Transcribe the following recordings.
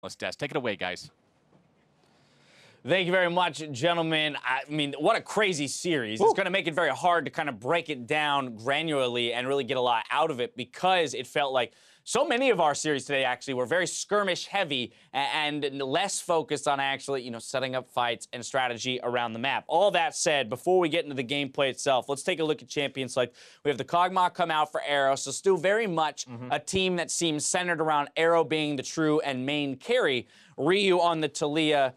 Let's test. Take it away, guys. Thank you very much, gentlemen. I mean, what a crazy series. It's going to make it very hard to kind of break it down granularly and really get a lot out of it because it felt like so many of our series today actually were very skirmish heavy and less focused on actually, setting up fights and strategy around the map. All that said, before we get into the gameplay itself, let's take a look at Champions Select. We have the Kog'Maw come out for Arrow, so still very much a team that seems centered around Arrow being the true and main carry. Ryu on the Taliyah,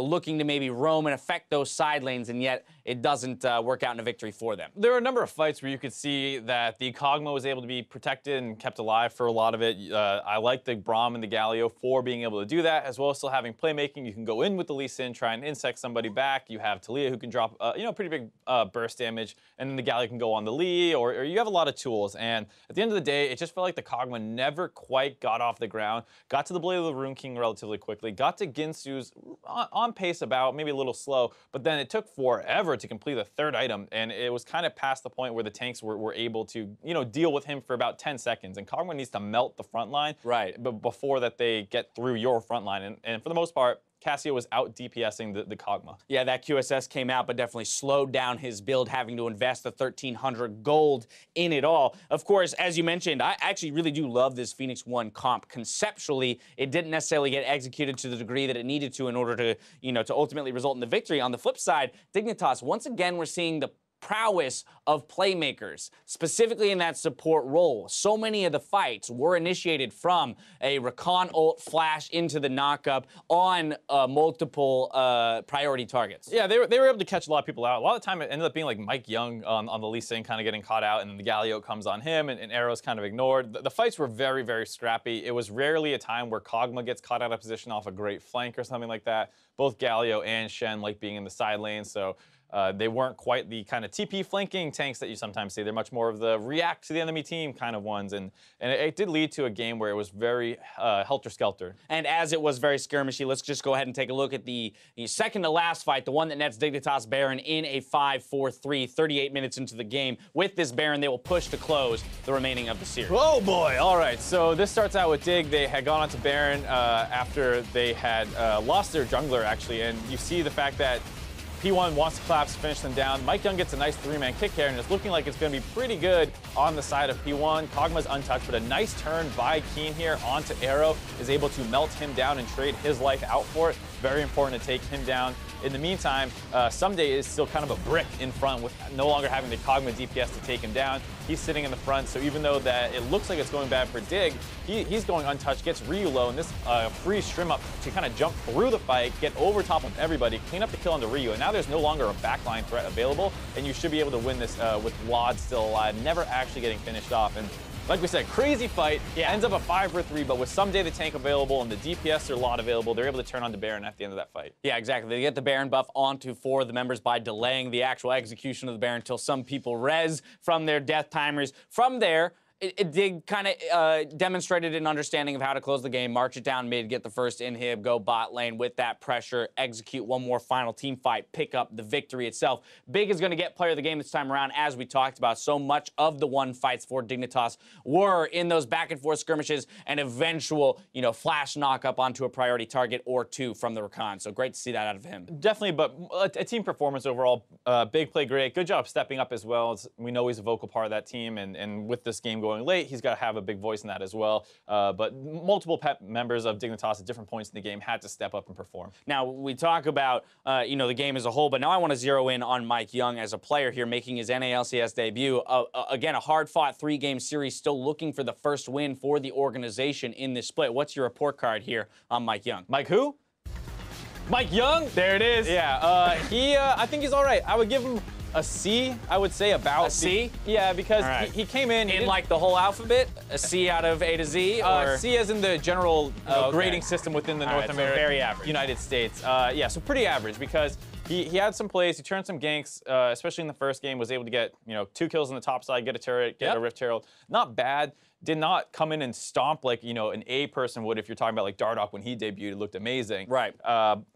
looking to maybe roam and affect those side lanes, and yet it doesn't work out in a victory for them. There were a number of fights where you could see that the Kog'Maw was able to be protected and kept alive for a lot of it. I like the Braum and the Galio for being able to do that, as well as still having playmaking. You can go in with the Lee Sin, try and insect somebody back. You have Taliyah who can drop, pretty big burst damage, and then the Galio can go on the Lee, or you have a lot of tools. And at the end of the day, it just felt like the Kog'Maw never quite got off the ground, got to the Blade of the Rune King relatively quickly, got to Ginsu's on pace about, maybe a little slow, but then it took forever to complete the third item, and it was kind of past the point where the tanks were able to, deal with him for about 10 seconds, and Kog'Maw needs to melt the front line, right? But before that they get through your front line, and for the most part, Cassio was out DPSing the Kog'Maw. Yeah, that QSS came out, but definitely slowed down his build, having to invest the 1,300 gold in it all. Of course, as you mentioned, I actually really do love this Phoenix 1 comp. Conceptually, it didn't necessarily get executed to the degree that it needed to in order to, to ultimately result in the victory. On the flip side, Dignitas, once again, we're seeing the prowess of playmakers, specifically in that support role. So many of the fights were initiated from a Recon ult flash into the knockup on multiple priority targets. Yeah, they were able to catch a lot of people out. A lot of the time it ended up being like MikeYoung on the Lee Sin kind of getting caught out, and then the Galio comes on him, and Arrow's kind of ignored. The fights were very, very scrappy. It was rarely a time where Kog'Maw gets caught out of position off a great flank or something like that. Both Galio and Shen like being in the side lane, so they weren't quite the kind of TP flanking tanks that you sometimes see. They're much more of the react to the enemy team kind of ones, and it did lead to a game where it was very helter-skelter. And as it was very skirmishy, let's just go ahead and take a look at the second to last fight, the one that nets Dignitas Baron in a 5-4-3, 38 minutes into the game. With this Baron, they will push to close the remaining of the series. Oh boy, all right, so this starts out with Dig. They had gone on to Baron after they had lost their jungler, actually, and you see the fact that P1 wants to collapse, finish them down. MikeYoung gets a nice three-man kick here, and it's looking like it's going to be pretty good on the side of P1. Kog'Maw's untouched, but a nice turn by Keen here onto Arrow is able to melt him down and trade his life out for it. Very important to take him down. In the meantime, Someday is still kind of a brick in front with no longer having the Kog'Maw DPS to take him down. He's sitting in the front, so even though that it looks like it's going bad for Dig, he's going untouched, gets Ryu low, and this free Shrim up to kind of jump through the fight, get over top of everybody, clean up the kill on the Ryu, and now there's no longer a backline threat available, and you should be able to win this with Wad still alive, never actually getting finished off. And like we said, crazy fight. Yeah. Ends up a 5-3, but with Someday the tank available and the DPS or lot available, they're able to turn on to Baron at the end of that fight. Yeah, exactly. They get the Baron buff onto 4 of the members by delaying the actual execution of the Baron until some people res from their death timers. From there, it did kind of demonstrated an understanding of how to close the game, march it down mid, get the first inhib, go bot lane with that pressure, execute one more final team fight, pick up the victory itself. Big is going to get player of the game this time around, as we talked about. So much of the one fights for Dignitas were in those back and forth skirmishes and eventual, flash knock up onto a priority target or 2 from the Recon. So great to see that out of him. Definitely, but a team performance overall. Big played great. Good job stepping up as well. We know he's a vocal part of that team, and with this game going late, he's got to have a big voice in that as well. But multiple members of Dignitas at different points in the game had to step up and perform. Now, we talk about, the game as a whole, but now I want to zero in on MikeYoung as a player here, making his NA LCS debut. Again, a hard-fought 3-game series, still looking for the first win for the organization in this split. What's your report card here on MikeYoung? Mike who? MikeYoung? There it is. Yeah, I think he's all right. I would give him a C, I would say, about. A C? Yeah, because he came in like the whole alphabet? A C out of A to Z? Or? C as in the general grading system within the North American, so very average. United States. Yeah, so pretty average, because he had some plays, he turned some ganks, especially in the first game, was able to get 2 kills on the top side, get a turret, get a Rift Herald. Not bad. did not come in and stomp like, you know, an A person would if you're talking about like Dardoch when he debuted. It looked amazing. Right.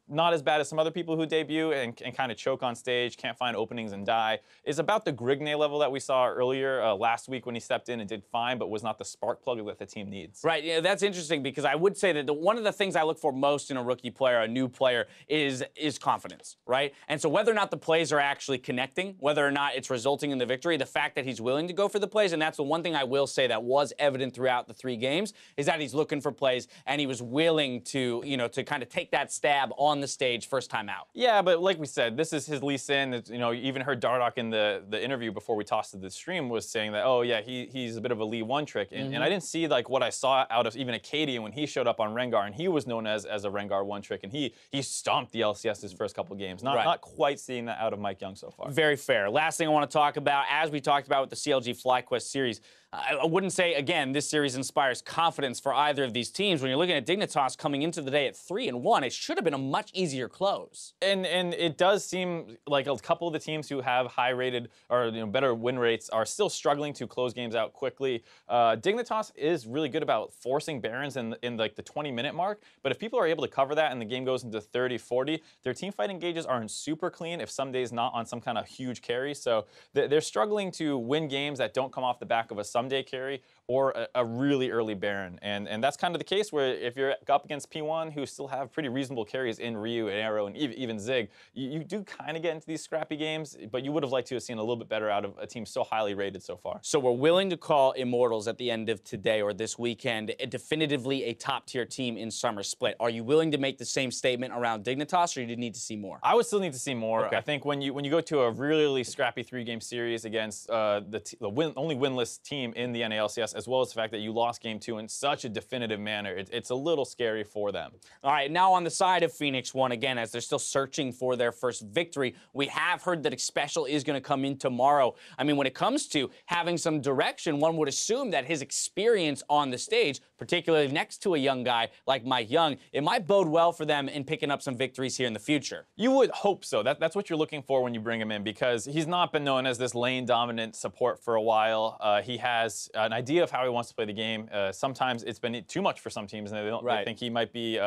Not as bad as some other people who debut and kind of choke on stage, can't find openings and die. It's about the Grigne level that we saw earlier last week when he stepped in and did fine, but was not the spark plug that the team needs. Right, yeah, that's interesting because I would say that one of the things I look for most in a rookie player, a new player, is confidence, right? And so whether or not the plays are actually connecting, whether or not it's resulting in the victory, the fact that he's willing to go for the plays, and that's the one thing I will say that was evident throughout the 3 games, is that he's looking for plays and he was willing to, you know, to kind of take that stab on the stage first time out. Yeah, but like we said, this is his Lee Sin. You know, you even heard Dardoch in the interview before we tossed to the stream was saying that, oh yeah, he's a bit of a Lee one trick, and I didn't see like what I saw out of even Acadian when he showed up on Rengar, and he was known as a Rengar one trick, and he stomped the LCS his first couple games. Not quite seeing that out of MikeYoung so far. Very fair. Last thing I want to talk about, as we talked about with the CLG FlyQuest series, I wouldn't say, again, this series inspires confidence for either of these teams. When you're looking at Dignitas coming into the day at 3-1, it should have been a much easier close. And it does seem like a couple of the teams who have high-rated or better win rates are still struggling to close games out quickly. Dignitas is really good about forcing Barons in like the 20-minute mark, but if people are able to cover that and the game goes into 30, 40, their team fight engages aren't super clean if some days not on some kind of huge carry. So they're struggling to win games that don't come off the back of a someday carry or a really early Baron. And that's kind of the case where if you're up against P1, who still have pretty reasonable carries in Ryu and Arrow and even Zig, you do kind of get into these scrappy games, but you would have liked to have seen a little bit better out of a team so highly rated so far. So we're willing to call Immortals at the end of today or this weekend definitively a top-tier team in Summer Split. Are you willing to make the same statement around Dignitas, or do you need to see more? I would still need to see more. Okay. I think when you go to a really scrappy 3-game series against the only winless team in the NA LCS, as well as the fact that you lost game 2 in such a definitive manner, it's a little scary for them. All right, now on the side of Phoenix One, again, as they're still searching for their first victory, we have heard that Xpecial is going to come in tomorrow. I mean, when it comes to having some direction, one would assume that his experience on the stage, particularly next to a young guy like MikeYoung, it might bode well for them in picking up some victories here in the future. You would hope so. That's what you're looking for when you bring him in, because he's not been known as this lane-dominant support for a while. He has an idea of how he wants to play the game. Sometimes it's been too much for some teams, and they think he might be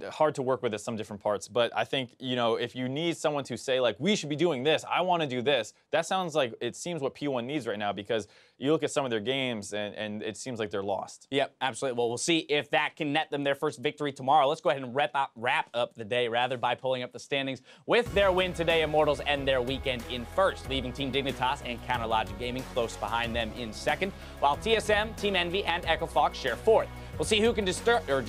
hard to work with at some different parts. But I think, you know, if you need someone to say, like, we should be doing this, I want to do this, that sounds like it seems what P1 needs right now, because you look at some of their games, and it seems like they're lost. Yep, absolutely. Well, we'll see if that can net them their first victory tomorrow. Let's go ahead and wrap up the day, rather, by pulling up the standings. With their win today, Immortals end their weekend in first, leaving Team Dignitas and Counterlogic Gaming close behind them in second, while TSM, Team Envy, and Echo Fox share fourth. We'll see who can disrupt our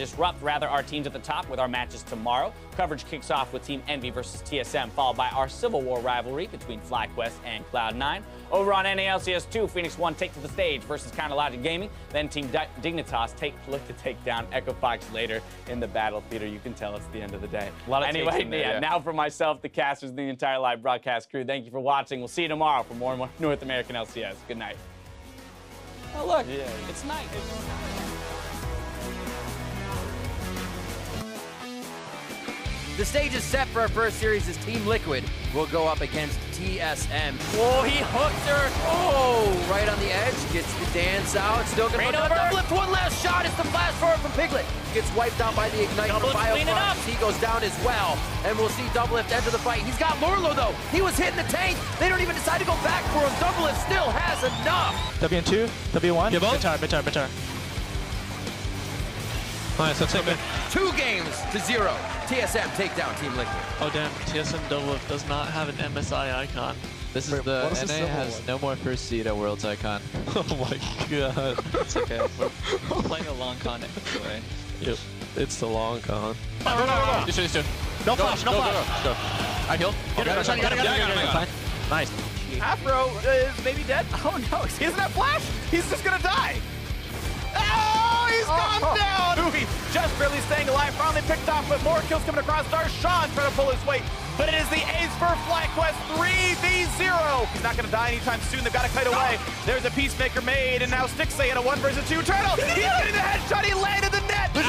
teams at the top with our matches tomorrow. Coverage kicks off with Team Envy versus TSM, followed by our Civil War rivalry between FlyQuest and Cloud9. Over on NA LCS 2, Phoenix One take to the stage versus Counterlogic Gaming. Then Team Dignitas look to take down Echo Fox later in the battle theater. You can tell it's the end of the day. A lot of anyway, yeah. Now for myself, the casters, and the entire live broadcast crew, thank you for watching. We'll see you tomorrow for more and more North American LCS. Good night. Oh, look, it's night. The stage is set for our first series as Team Liquid will go up against TSM. Oh, he hooked her. Oh, right on the edge. Gets the dance out. Still going to double lift. One last shot. It's the flash forward from Piglet. Gets wiped out by the Ignite from BioFox. He goes down as well. And we'll see Doublelift enter the fight. He's got Lorlo, though. He was hitting the tank. They don't even decide to go back for him. Doublelift still has enough. W2, W1. Give up. Bitter. Nice, that's it. 2 games to 0. TSM take down Team Liquid. Oh damn, TSM Doublelift does not have an MSI icon. This is the NA has no more first seed at Worlds icon. Oh my god. It's okay. We're playing a long con anyway. Yep. It's the long con. These two. No flash. Go. I heal. Got it. Nice. Afro is maybe dead. Oh no, he doesn't have flash. He's just gonna die. Oh, he's gone down. Movie just barely staying alive. Finally picked off with more kills coming across. Darshan trying to pull his weight, but it is the ace for FlyQuest 3v0. He's not gonna die anytime soon. They've got to kite away. There's a Peacemaker made, and now Stixay in a 1 versus 2 turtle. He's getting the headshot. He landed the net. He's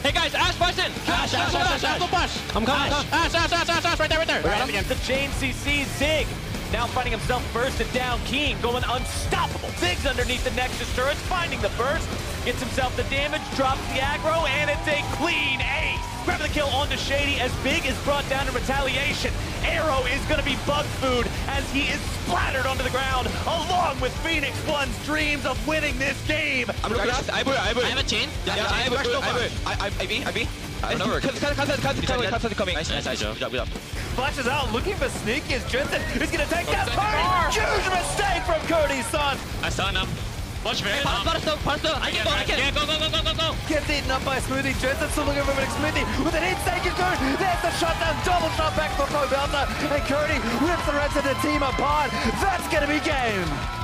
Hey guys, Ash flash in! Ash, flash! I'm coming! Ash, right there! We're up against the Chain CC Zig. Now finding himself bursted down. Keen going unstoppable. Ziggs underneath the Nexus turrets, finding the burst. Gets himself the damage, drops the aggro, and it's a clean ace. Grabbing the kill onto Shady as Big is brought down in retaliation. Arrow is going to be bug food as he is splattered onto the ground, along with Phoenix One's dreams of winning this game. I have a chain. Yeah, I have IV. I know. Cut coming. Nice job. Good job. Flashes out, looking for sneaky as Jensen is going to take that turret. Huge mistake from Cody's son. I saw him. Watch me. I can go. Gets eaten up by Smoothie. Jensen still looking for Smoothie with an insane good. There's the shutdown, double shot back for Cobelta. And Cody rips the rest of the team apart. That's going to be game.